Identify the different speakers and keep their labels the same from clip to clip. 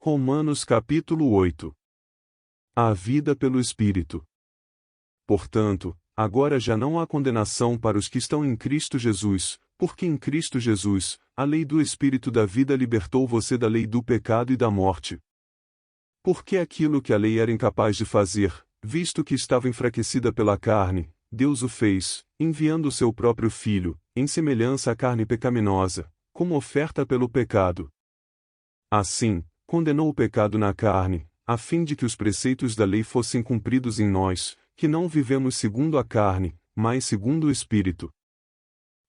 Speaker 1: Romanos capítulo 8. A vida pelo Espírito. Portanto, agora já não há condenação para os que estão em Cristo Jesus, porque em Cristo Jesus, a lei do Espírito da vida libertou você da lei do pecado e da morte. Porque aquilo que a lei era incapaz de fazer, visto que estava enfraquecida pela carne, Deus o fez, enviando o seu próprio Filho, em semelhança à carne pecaminosa, como oferta pelo pecado. Assim, condenou o pecado na carne, a fim de que os preceitos da lei fossem cumpridos em nós, que não vivemos segundo a carne, mas segundo o Espírito.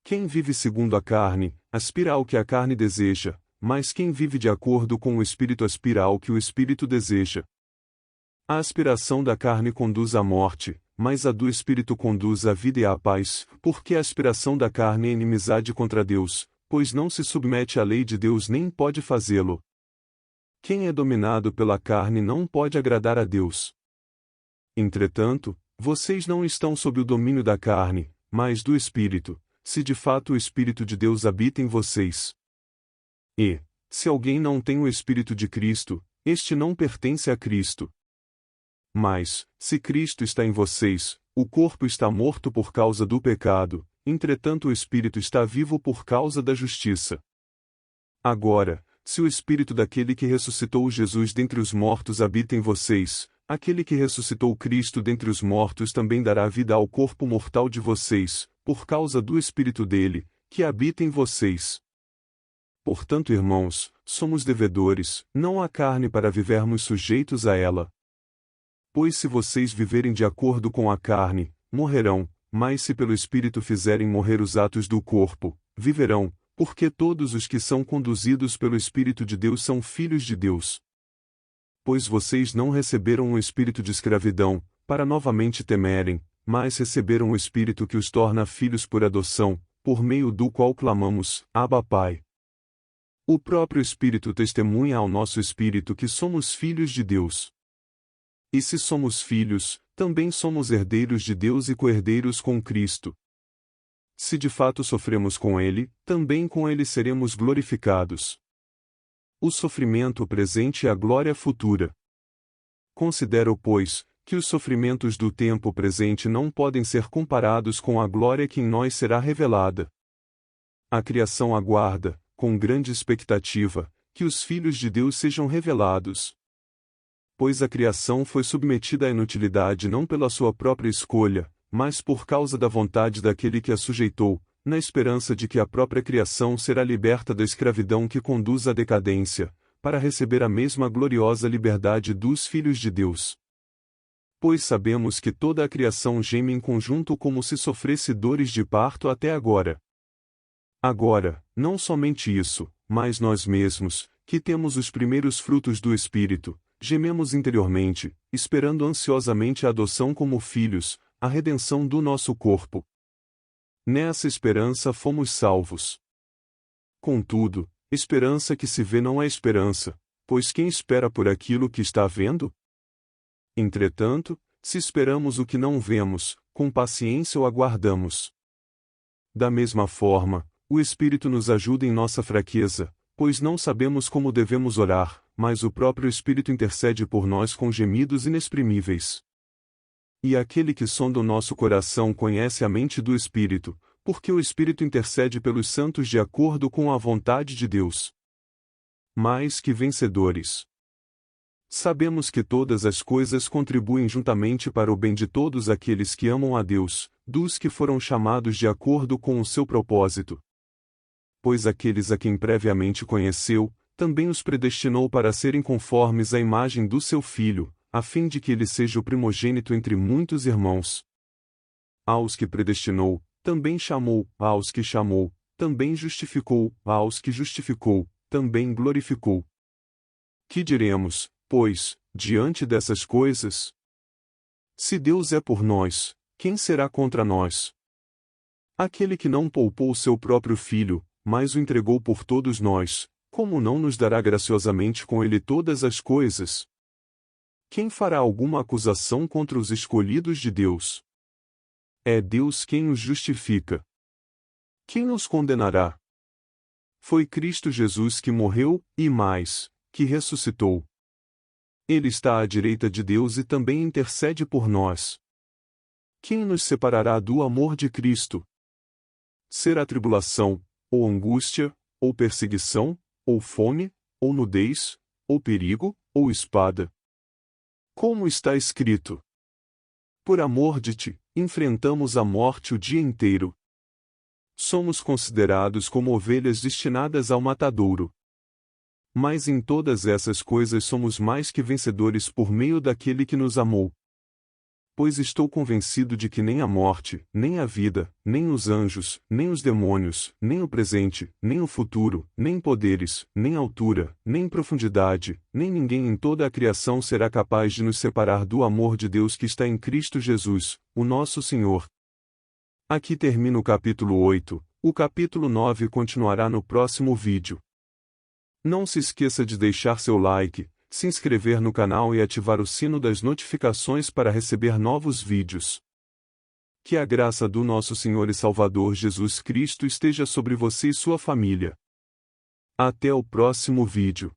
Speaker 1: Quem vive segundo a carne, aspira ao que a carne deseja, mas quem vive de acordo com o Espírito aspira ao que o Espírito deseja. A aspiração da carne conduz à morte, mas a do Espírito conduz à vida e à paz, porque a aspiração da carne é inimizade contra Deus, pois não se submete à lei de Deus nem pode fazê-lo. Quem é dominado pela carne não pode agradar a Deus. Entretanto, vocês não estão sob o domínio da carne, mas do Espírito, se de fato o Espírito de Deus habita em vocês. E, se alguém não tem o Espírito de Cristo, este não pertence a Cristo. Mas, se Cristo está em vocês, o corpo está morto por causa do pecado, entretanto o Espírito está vivo por causa da justiça. Agora, se o Espírito daquele que ressuscitou Jesus dentre os mortos habita em vocês, aquele que ressuscitou Cristo dentre os mortos também dará vida ao corpo mortal de vocês, por causa do Espírito dele, que habita em vocês. Portanto, irmãos, somos devedores, não à carne para vivermos sujeitos a ela. Pois se vocês viverem de acordo com a carne, morrerão, mas se pelo Espírito fizerem morrer os atos do corpo, viverão, porque todos os que são conduzidos pelo Espírito de Deus são filhos de Deus. Pois vocês não receberam o espírito de escravidão, para novamente temerem, mas receberam o Espírito que os torna filhos por adoção, por meio do qual clamamos, Abba Pai. O próprio Espírito testemunha ao nosso espírito que somos filhos de Deus. E se somos filhos, também somos herdeiros de Deus e co-herdeiros com Cristo. Se de fato sofremos com Ele, também com Ele seremos glorificados. O sofrimento presente é a glória futura. Considero, pois, que os sofrimentos do tempo presente não podem ser comparados com a glória que em nós será revelada. A criação aguarda, com grande expectativa, que os filhos de Deus sejam revelados. Pois a criação foi submetida à inutilidade não pela sua própria escolha, mas por causa da vontade daquele que a sujeitou, na esperança de que a própria criação será liberta da escravidão que conduz à decadência, para receber a mesma gloriosa liberdade dos filhos de Deus. Pois sabemos que toda a criação geme em conjunto como se sofresse dores de parto até agora. Agora, não somente isso, mas nós mesmos, que temos os primeiros frutos do Espírito, gememos interiormente, esperando ansiosamente a adoção como filhos, a redenção do nosso corpo. Nessa esperança fomos salvos. Contudo, esperança que se vê não é esperança, pois quem espera por aquilo que está vendo? Entretanto, se esperamos o que não vemos, com paciência o aguardamos. Da mesma forma, o Espírito nos ajuda em nossa fraqueza, pois não sabemos como devemos orar, mas o próprio Espírito intercede por nós com gemidos inexprimíveis. E aquele que sonda o nosso coração conhece a mente do Espírito, porque o Espírito intercede pelos santos de acordo com a vontade de Deus. Mais que vencedores. Sabemos que todas as coisas contribuem juntamente para o bem de todos aqueles que amam a Deus, dos que foram chamados de acordo com o seu propósito. Pois aqueles a quem previamente conheceu, também os predestinou para serem conformes à imagem do seu Filho, a fim de que ele seja o primogênito entre muitos irmãos. Aos que predestinou, também chamou, aos que chamou, também justificou, aos que justificou, também glorificou. Que diremos, pois, diante dessas coisas? Se Deus é por nós, quem será contra nós? Aquele que não poupou o seu próprio Filho, mas o entregou por todos nós, como não nos dará graciosamente com ele todas as coisas? Quem fará alguma acusação contra os escolhidos de Deus? É Deus quem os justifica. Quem os condenará? Foi Cristo Jesus que morreu, e mais, que ressuscitou. Ele está à direita de Deus e também intercede por nós. Quem nos separará do amor de Cristo? Será tribulação, ou angústia, ou perseguição, ou fome, ou nudez, ou perigo, ou espada? Como está escrito: por amor de ti, enfrentamos a morte o dia inteiro. Somos considerados como ovelhas destinadas ao matadouro. Mas em todas essas coisas somos mais que vencedores por meio daquele que nos amou. Pois estou convencido de que nem a morte, nem a vida, nem os anjos, nem os demônios, nem o presente, nem o futuro, nem poderes, nem altura, nem profundidade, nem ninguém em toda a criação será capaz de nos separar do amor de Deus que está em Cristo Jesus, o nosso Senhor. Aqui termina o capítulo 8, o capítulo 9 continuará no próximo vídeo. Não se esqueça de deixar seu like, se inscrever no canal e ativar o sino das notificações para receber novos vídeos. Que a graça do nosso Senhor e Salvador Jesus Cristo esteja sobre você e sua família. Até o próximo vídeo.